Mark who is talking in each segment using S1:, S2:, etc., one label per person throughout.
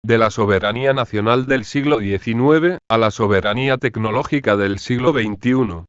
S1: de la soberanía nacional del siglo XIX, a la soberanía tecnológica del siglo XXI.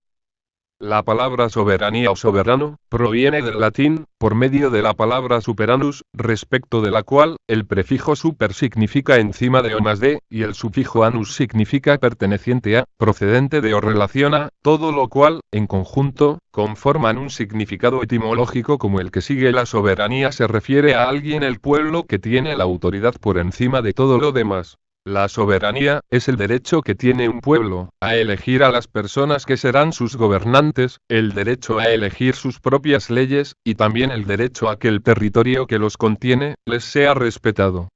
S1: La palabra soberanía o soberano, proviene del latín, por medio de la palabra superanus, respecto de la cual, el prefijo super significa encima de o más de, y el sufijo anus significa perteneciente a, procedente de o relación a, todo lo cual, en conjunto, conforman un significado etimológico como el que sigue. La soberanía se refiere a alguien, el pueblo, que tiene la autoridad por encima de todo lo demás. La soberanía, es el derecho que tiene un pueblo, a elegir a las personas que serán sus gobernantes, el derecho a elegir sus propias leyes, y también el derecho a que el territorio que los contiene, les sea respetado.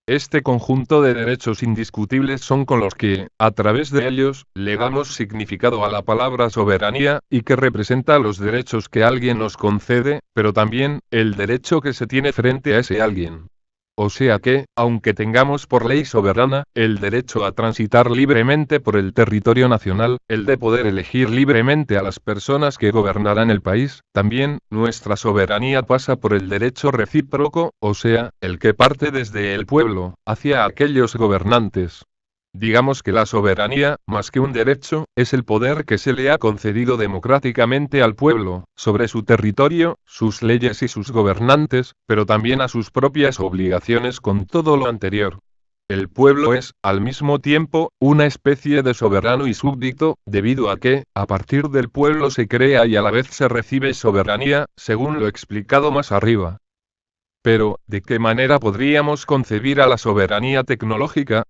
S1: Este conjunto de derechos indiscutibles son con los que, a través de ellos, le damos significado a la palabra soberanía, y que representa los derechos que alguien nos concede, pero también, el derecho que se tiene frente a ese alguien. O sea que, aunque tengamos por ley soberana, el derecho a transitar libremente por el territorio nacional, el de poder elegir libremente a las personas que gobernarán el país, también, nuestra soberanía pasa por el derecho recíproco, o sea, el que parte desde el pueblo, hacia aquellos gobernantes. Digamos que la soberanía, más que un derecho, es el poder que se le ha concedido democráticamente al pueblo, sobre su territorio, sus leyes y sus gobernantes, pero también a sus propias obligaciones con todo lo anterior. El pueblo es, al mismo tiempo, una especie de soberano y súbdito, debido a que, a partir del pueblo se crea y a la vez se recibe soberanía, según lo explicado más arriba. Pero, ¿de qué manera podríamos concebir a la soberanía tecnológica?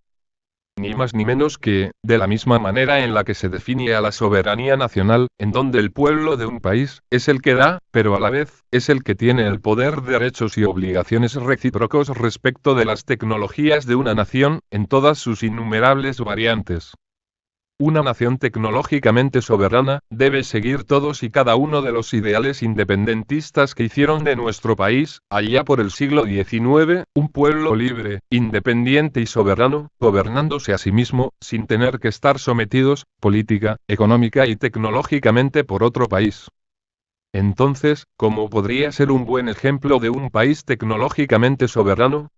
S1: Ni más ni menos que, de la misma manera en la que se define a la soberanía nacional, en donde el pueblo de un país, es el que da, pero a la vez, es el que tiene el poder de derechos y obligaciones recíprocos respecto de las tecnologías de una nación, en todas sus innumerables variantes. Una nación tecnológicamente soberana, debe seguir todos y cada uno de los ideales independentistas que hicieron de nuestro país, allá por el siglo XIX, un pueblo libre, independiente y soberano, gobernándose a sí mismo, sin tener que estar sometidos, política, económica y tecnológicamente por otro país. Entonces, ¿cómo podría ser un buen ejemplo de un país tecnológicamente soberano?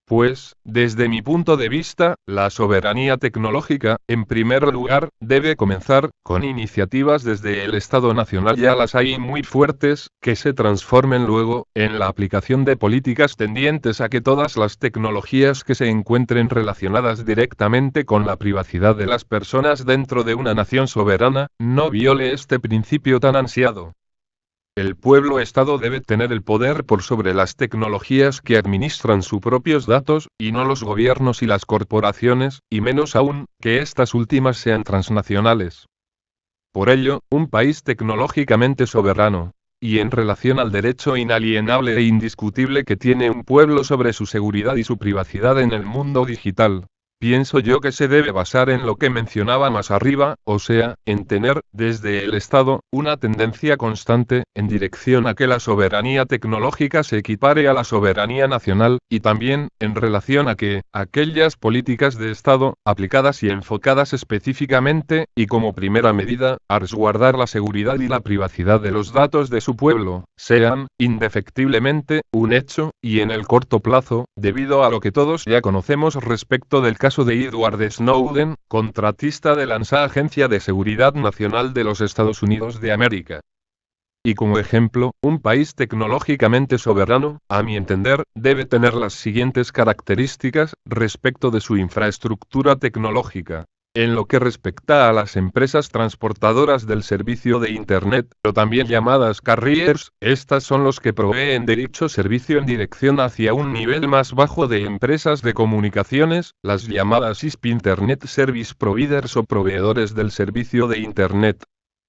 S1: Pues, desde mi punto de vista, la soberanía tecnológica, en primer lugar, debe comenzar, con iniciativas desde el Estado Nacional, ya las hay muy fuertes, que se transformen luego, en la aplicación de políticas tendientes a que todas las tecnologías que se encuentren relacionadas directamente con la privacidad de las personas dentro de una nación soberana, no viole este principio tan ansiado. El pueblo-estado debe tener el poder por sobre las tecnologías que administran sus propios datos, y no los gobiernos y las corporaciones, y menos aún, que estas últimas sean transnacionales. Por ello, un país tecnológicamente soberano, y en relación al derecho inalienable e indiscutible que tiene un pueblo sobre su seguridad y su privacidad en el mundo digital, pienso yo que se debe basar en lo que mencionaba más arriba, o sea, en tener, desde el Estado, una tendencia constante, en dirección a que la soberanía tecnológica se equipare a la soberanía nacional, y también, en relación a que, aquellas políticas de Estado, aplicadas y enfocadas específicamente, y como primera medida, a resguardar la seguridad y la privacidad de los datos de su pueblo, sean, indefectiblemente, un hecho, y en el corto plazo, debido a lo que todos ya conocemos respecto del caso de Edward Snowden, contratista de la NSA, Agencia de Seguridad Nacional de los Estados Unidos de América. Y como ejemplo, un país tecnológicamente soberano, a mi entender, debe tener las siguientes características, respecto de su infraestructura tecnológica. En lo que respecta a las empresas transportadoras del servicio de Internet, pero también llamadas carriers, estas son los que proveen de dicho servicio en dirección hacia un nivel más bajo de empresas de comunicaciones, las llamadas ISP, Internet Service Providers, o proveedores del servicio de Internet.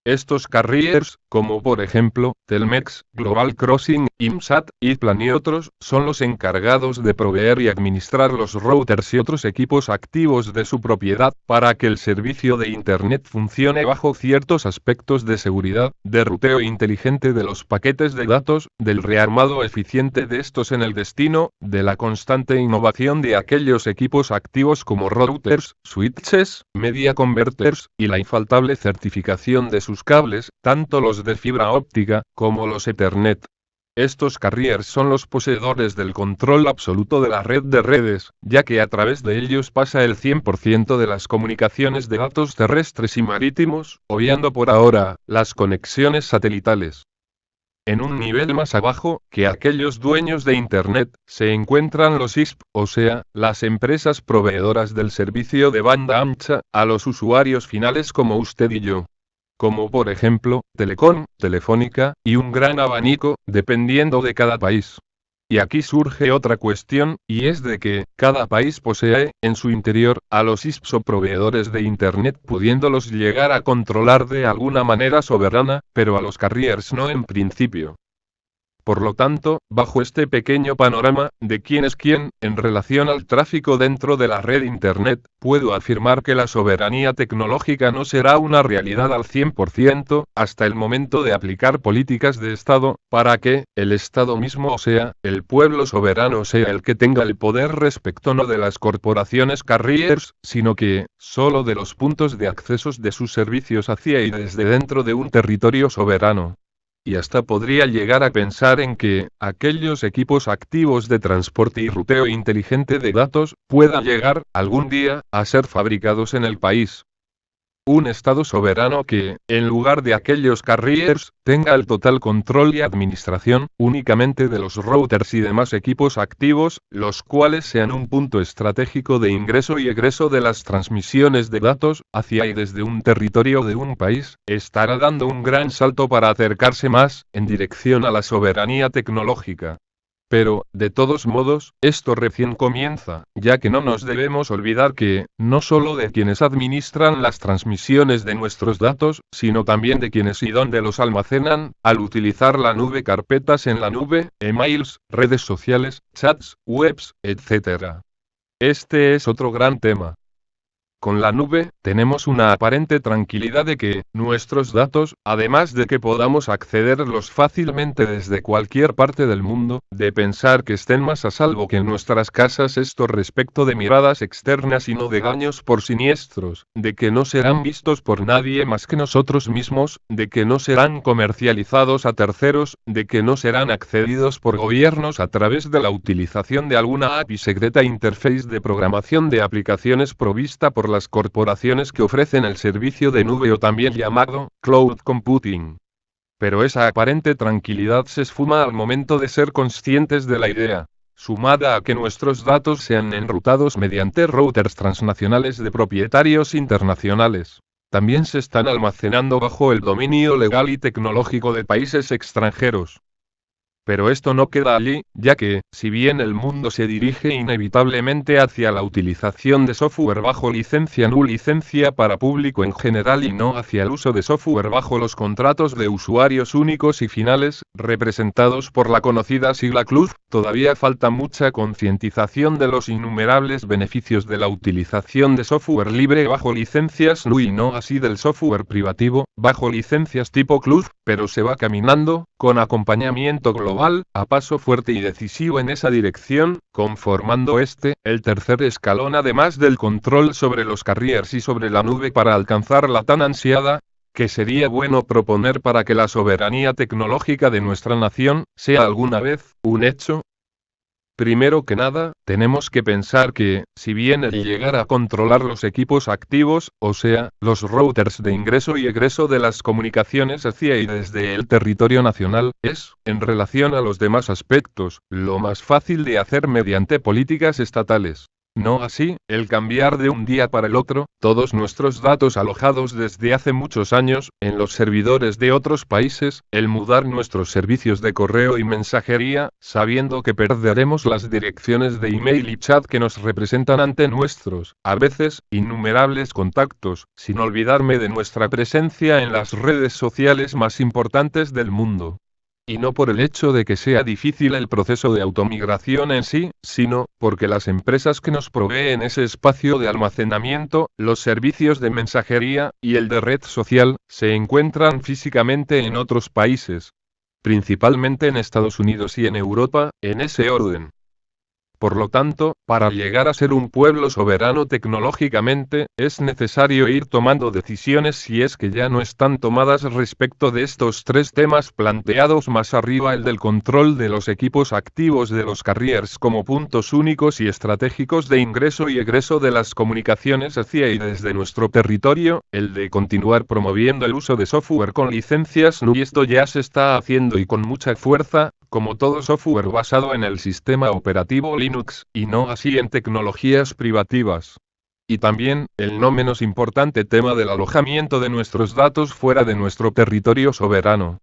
S1: Estos carriers, como por ejemplo, Telmex, Global Crossing, IMSAT, iPlan y otros, son los encargados de proveer y administrar los routers y otros equipos activos de su propiedad, para que el servicio de Internet funcione bajo ciertos aspectos de seguridad, de ruteo inteligente de los paquetes de datos, del rearmado eficiente de estos en el destino, de la constante innovación de aquellos equipos activos como routers, switches, media converters, y la infaltable certificación de sus cables, tanto los de fibra óptica, como los Ethernet. Estos carriers son los poseedores del control absoluto de la red de redes, ya que a través de ellos pasa el 100% de las comunicaciones de datos terrestres y marítimos, obviando por ahora las conexiones satelitales. En un nivel más abajo que aquellos dueños de Internet, se encuentran los ISP, o sea, las empresas proveedoras del servicio de banda ancha, a los usuarios finales como usted y yo. Como por ejemplo, Telecom, Telefónica, y un gran abanico, dependiendo de cada país. Y aquí surge otra cuestión, y es de que, cada país posee, en su interior, a los ISPs o proveedores de Internet pudiéndolos llegar a controlar de alguna manera soberana, pero a los carriers no en principio. Por lo tanto, bajo este pequeño panorama, de quién es quién, en relación al tráfico dentro de la red Internet, puedo afirmar que la soberanía tecnológica no será una realidad al 100%, hasta el momento de aplicar políticas de Estado, para que, el Estado mismo o sea, el pueblo soberano sea el que tenga el poder respecto no de las corporaciones carriers, sino que, solo de los puntos de accesos de sus servicios hacia y desde dentro de un territorio soberano. Y hasta podría llegar a pensar en que, aquellos equipos activos de transporte y ruteo inteligente de datos, puedan llegar, algún día, a ser fabricados en el país. Un Estado soberano que, en lugar de aquellos carriers, tenga el total control y administración, únicamente de los routers y demás equipos activos, los cuales sean un punto estratégico de ingreso y egreso de las transmisiones de datos, hacia y desde un territorio de un país, estará dando un gran salto para acercarse más, en dirección a la soberanía tecnológica. Pero, de todos modos, esto recién comienza, ya que no nos debemos olvidar que, no solo de quienes administran las transmisiones de nuestros datos, sino también de quienes y dónde los almacenan, al utilizar la nube, carpetas en la nube, emails, redes sociales, chats, webs, etc. Este es otro gran tema. Con la nube, tenemos una aparente tranquilidad de que, nuestros datos, además de que podamos accederlos fácilmente desde cualquier parte del mundo, de pensar que estén más a salvo que en nuestras casas esto respecto de miradas externas y no de daños por siniestros, de que no serán vistos por nadie más que nosotros mismos, de que no serán comercializados a terceros, de que no serán accedidos por gobiernos a través de la utilización de alguna API secreta interface de programación de aplicaciones provista por las corporaciones que ofrecen el servicio de nube o también llamado cloud computing. Pero esa aparente tranquilidad se esfuma al momento de ser conscientes de la idea, sumada a que nuestros datos sean enrutados mediante routers transnacionales de propietarios internacionales. También se están almacenando bajo el dominio legal y tecnológico de países extranjeros. Pero esto no queda allí, ya que, si bien el mundo se dirige inevitablemente hacia la utilización de software bajo licencia no licencia para público en general y no hacia el uso de software bajo los contratos de usuarios únicos y finales, representados por la conocida sigla CLUD, todavía falta mucha concientización de los innumerables beneficios de la utilización de software libre bajo licencias NU y no así del software privativo, bajo licencias tipo CLUD, pero se va caminando, con acompañamiento global, a paso fuerte y decisivo en esa dirección, conformando el tercer escalón además del control sobre los carriers y sobre la nube para alcanzar la tan ansiada, que sería bueno proponer para que la soberanía tecnológica de nuestra nación, sea alguna vez, un hecho. Primero que nada, tenemos que pensar que, si bien el llegar a controlar los equipos activos, o sea, los routers de ingreso y egreso de las comunicaciones hacia y desde el territorio nacional, es, en relación a los demás aspectos, lo más fácil de hacer mediante políticas estatales. No así, el cambiar de un día para el otro, todos nuestros datos alojados desde hace muchos años, en los servidores de otros países, el mudar nuestros servicios de correo y mensajería, sabiendo que perderemos las direcciones de email y chat que nos representan ante nuestros, a veces, innumerables contactos, sin olvidarme de nuestra presencia en las redes sociales más importantes del mundo. Y no por el hecho de que sea difícil el proceso de automigración en sí, sino, porque las empresas que nos proveen ese espacio de almacenamiento, los servicios de mensajería, y el de red social, se encuentran físicamente en otros países. Principalmente en Estados Unidos y en Europa, en ese orden. Por lo tanto, para llegar a ser un pueblo soberano tecnológicamente, es necesario ir tomando decisiones si es que ya no están tomadas respecto de estos tres temas planteados más arriba: el del control de los equipos activos de los carriers como puntos únicos y estratégicos de ingreso y egreso de las comunicaciones hacia y desde nuestro territorio, el de continuar promoviendo el uso de software con licencias GNU, y esto ya se está haciendo y con mucha fuerza, como todo software basado en el sistema operativo Linux, y no así en tecnologías privativas. Y también, el no menos importante tema del alojamiento de nuestros datos fuera de nuestro territorio soberano.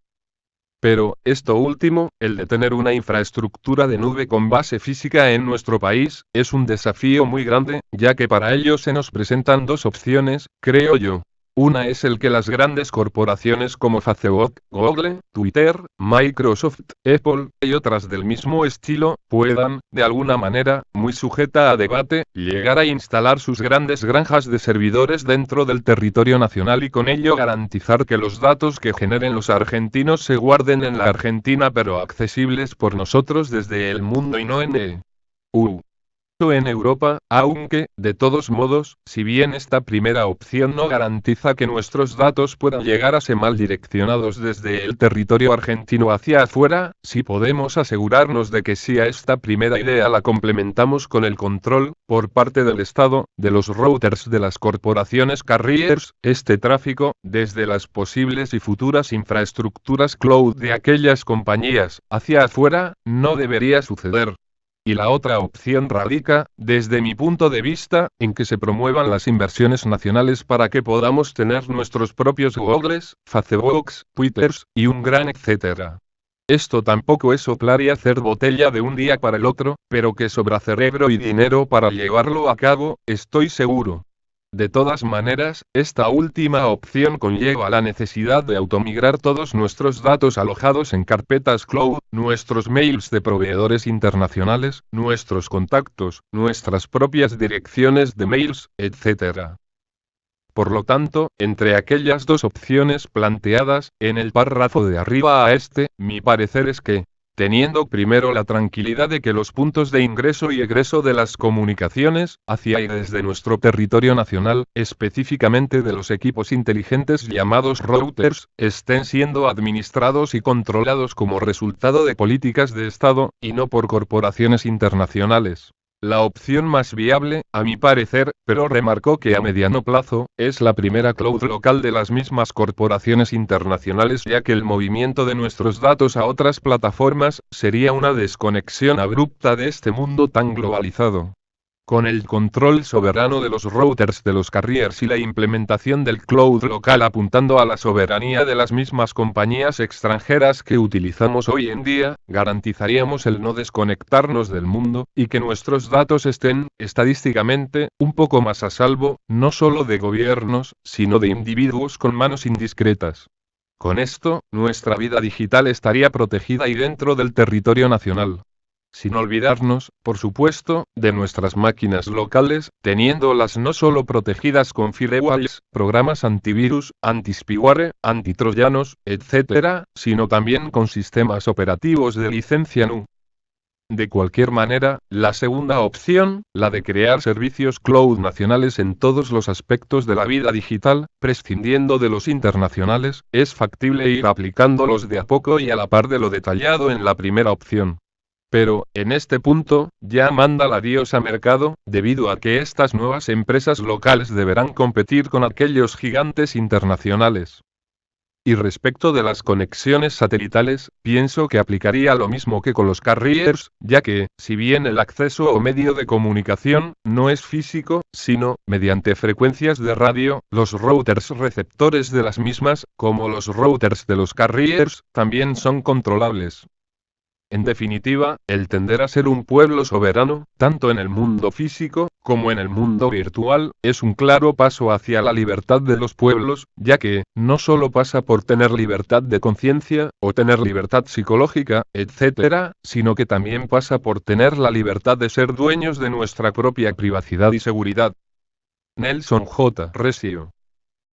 S1: Pero, esto último, el de tener una infraestructura de nube con base física en nuestro país, es un desafío muy grande, ya que para ello se nos presentan dos opciones, creo yo. Una es el que las grandes corporaciones como Facebook, Google, Twitter, Microsoft, Apple, y otras del mismo estilo, puedan, de alguna manera, muy sujeta a debate, llegar a instalar sus grandes granjas de servidores dentro del territorio nacional y con ello garantizar que los datos que generen los argentinos se guarden en la Argentina, pero accesibles por nosotros desde el mundo y no en en Europa, aunque, de todos modos, si bien esta primera opción no garantiza que nuestros datos puedan llegar a ser mal direccionados desde el territorio argentino hacia afuera, sí podemos asegurarnos de que si a esta primera idea la complementamos con el control, por parte del Estado, de los routers de las corporaciones carriers, este tráfico, desde las posibles y futuras infraestructuras cloud de aquellas compañías, hacia afuera, no debería suceder. Y la otra opción radica, desde mi punto de vista, en que se promuevan las inversiones nacionales para que podamos tener nuestros propios Googles, Facebooks, Twitters, y un gran etcétera. Esto tampoco es soplar y hacer botella de un día para el otro, pero que sobra cerebro y dinero para llevarlo a cabo, estoy seguro. De todas maneras, esta última opción conlleva la necesidad de automigrar todos nuestros datos alojados en carpetas cloud, nuestros mails de proveedores internacionales, nuestros contactos, nuestras propias direcciones de mails, etc. Por lo tanto, entre aquellas dos opciones planteadas, en el párrafo de arriba a mi parecer es que, teniendo primero la tranquilidad de que los puntos de ingreso y egreso de las comunicaciones, hacia y desde nuestro territorio nacional, específicamente de los equipos inteligentes llamados routers, estén siendo administrados y controlados como resultado de políticas de Estado, y no por corporaciones internacionales. La opción más viable, a mi parecer, pero remarcó que a mediano plazo, es la primera cloud local de las mismas corporaciones internacionales, ya que el movimiento de nuestros datos a otras plataformas, sería una desconexión abrupta de este mundo tan globalizado. Con el control soberano de los routers de los carriers y la implementación del cloud local apuntando a la soberanía de las mismas compañías extranjeras que utilizamos hoy en día, garantizaríamos el no desconectarnos del mundo, y que nuestros datos estén, estadísticamente, un poco más a salvo, no solo de gobiernos, sino de individuos con manos indiscretas. Con esto, nuestra vida digital estaría protegida y dentro del territorio nacional. Sin olvidarnos, por supuesto, de nuestras máquinas locales, teniéndolas no solo protegidas con firewalls, programas antivirus, anti-spyware, antitroyanos, etc., sino también con sistemas operativos de licencia GNU. De cualquier manera, la segunda opción, la de crear servicios cloud nacionales en todos los aspectos de la vida digital, prescindiendo de los internacionales, es factible ir aplicándolos de a poco y a la par de lo detallado en la primera opción. Pero, en este punto, ya manda la diosa mercado, debido a que estas nuevas empresas locales deberán competir con aquellos gigantes internacionales. Y respecto de las conexiones satelitales, pienso que aplicaría lo mismo que con los carriers, ya que, si bien el acceso o medio de comunicación, no es físico, sino, mediante frecuencias de radio, los routers receptores de las mismas, como los routers de los carriers, también son controlables. En definitiva, el tender a ser un pueblo soberano, tanto en el mundo físico, como en el mundo virtual, es un claro paso hacia la libertad de los pueblos, ya que, no solo pasa por tener libertad de conciencia, o tener libertad psicológica, etc., sino que también pasa por tener la libertad de ser dueños de nuestra propia privacidad y seguridad. Nelson J. Recio.